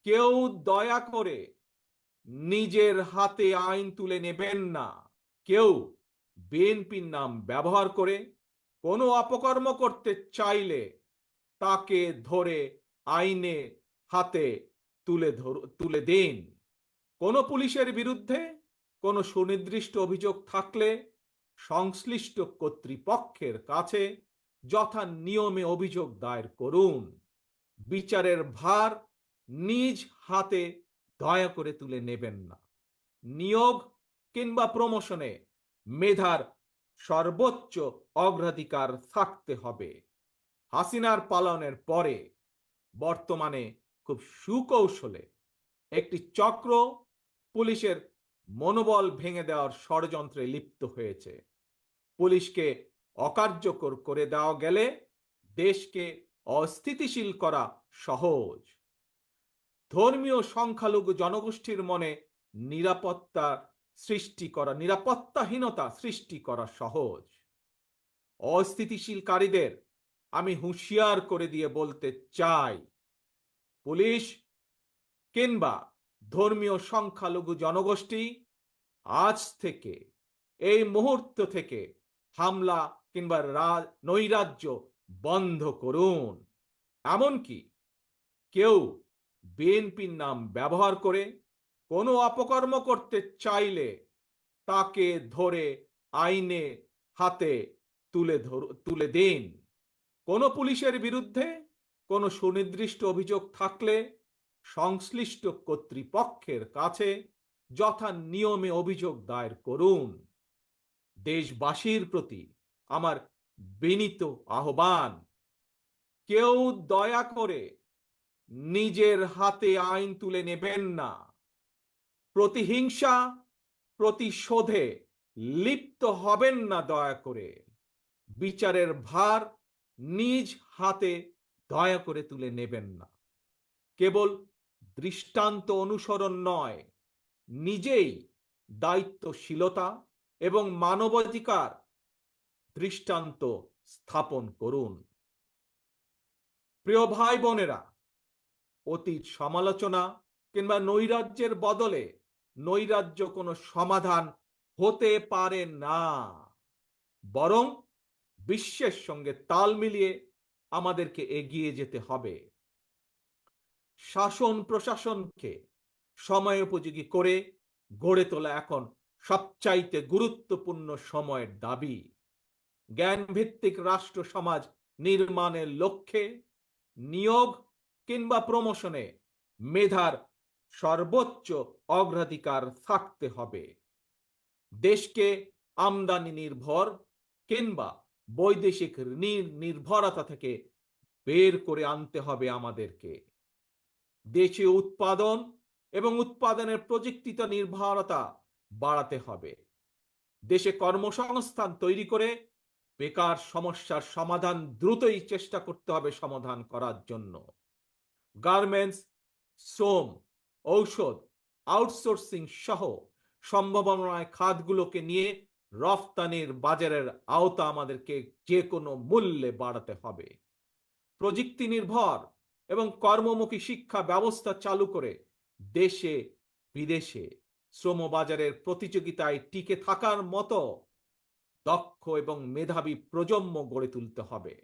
কেউ দয়া করে নিজের হাতে আইন তুলে নেবেন না। কেউ বিএনপির নাম ব্যবহার করে কোনো অপকর্ম করতে চাইলে তাকে ধরে আইনে হাতে তুলে দিন। কোনো পুলিশের বিরুদ্ধে কোনো সুনির্দিষ্ট অভিযোগ থাকলে সংশ্লিষ্ট কর্তৃপক্ষের কাছে যথা নিয়মে অভিযোগ দায়ের করুন। বিচারের ভার নিজ হাতে দয়া করে তুলে নেবেন না। নিয়োগ কিংবা প্রমোশনে মেধার সর্বোচ্চ অগ্রাধিকার থাকতে হবে। হাসিনার পালনের পরে বর্তমানে খুব সুকৌশলে একটি চক্র পুলিশের মনোবল ভেঙে দেওয়ার ষড়যন্ত্রে লিপ্ত হয়েছে। পুলিশকে অকার্যকর করে দেওয়া গেলে দেশকে অস্থিতিশীল করা সহজ। ধর্মীয় সংখ্যালঘু জনগোষ্ঠীর মনে নিরাপত্তাহীনতা সৃষ্টি করা সহজ। অস্থিতিশীলকারীদের আমি হুঁশিয়ার করে দিয়ে বলতে চাই, পুলিশ কিংবা ধর্মীয় সংখ্যালঘু জনগোষ্ঠী আজ থেকে, এই মুহূর্ত থেকে হামলা কিংবা নৈরাজ্য বন্ধ করুন। এমনকি কেউ বিএনপির নাম ব্যবহার করে কোনো অপকর্ম করতে চাইলে তাকে ধরে আইনে হাতে তুলে দিন। কোনো পুলিশের বিরুদ্ধে কোনো সুনির্দিষ্ট অভিযোগ থাকলে সংশ্লিষ্ট কর্তৃপক্ষের কাছে যথা নিয়মে অভিযোগ দায়ের করুন। দেশবাসীর প্রতি আমার বিনীত আহ্বান, কেউ দয়া করে নিজের হাতে আইন তুলে নেবেন না। প্রতিহিংসা, প্রতিশোধে লিপ্ত হবেন না দয়া করে। বিচারের ভার নিজ হাতে দয়া করে তুলে নেবেন না। কেবল দৃষ্টান্ত অনুসরণ নয়, নিজেই দায়িত্বশীলতা এবং মানবাধিকার দৃষ্টান্ত স্থাপন করুন। প্রিয় ভাই বোনেরা, অতীত সমালোচনা কিংবা নৈরাজ্যের বদলে নৈরাজ্য কোনো সমাধান হতে পারে না, বরং বিশ্বের সঙ্গে তাল মিলিয়ে আমাদেরকে এগিয়ে যেতে হবে। শাসন প্রশাসনকে সময়োপযোগী করে গড়ে তোলা এখন সবচাইতে গুরুত্বপূর্ণ সময়ের দাবি। জ্ঞানভিত্তিক রাষ্ট্র সমাজ নির্মাণের লক্ষ্যে নিয়োগ কিংবা প্রমোশনে মেধার সর্বোচ্চ অগ্রাধিকার থাকতে হবে। দেশকে আমদানি নির্ভর কিংবা বৈদেশিক নির্ভরতা থেকে বের করে আনতে হবে আমাদেরকে। দেশীয় উৎপাদন এবং উৎপাদনের প্রযুক্তিগত নির্ভরতা বাড়াতে হবে। দেশে কর্মসংস্থান তৈরি করে বেকার সমস্যার সমাধান দ্রুতই চেষ্টা করতে হবে সমাধান করার জন্য। গার্মেন্টস, শ্রম, ঔষধ, আউটসোর্সিং সহ সম্ভাবনায় খাতগুলোকে নিয়ে রফতানির বাজারের আওতা আমাদেরকে যে কোনো মূল্যে বাড়াতে হবে। প্রযুক্তি নির্ভর এবং কর্মমুখী শিক্ষা ব্যবস্থা চালু করে দেশে বিদেশে শ্রমবাজারের প্রতিযোগিতায় টিকে থাকার মতো দক্ষ এবং মেধাবী প্রজন্ম গড়ে তুলতে হবে।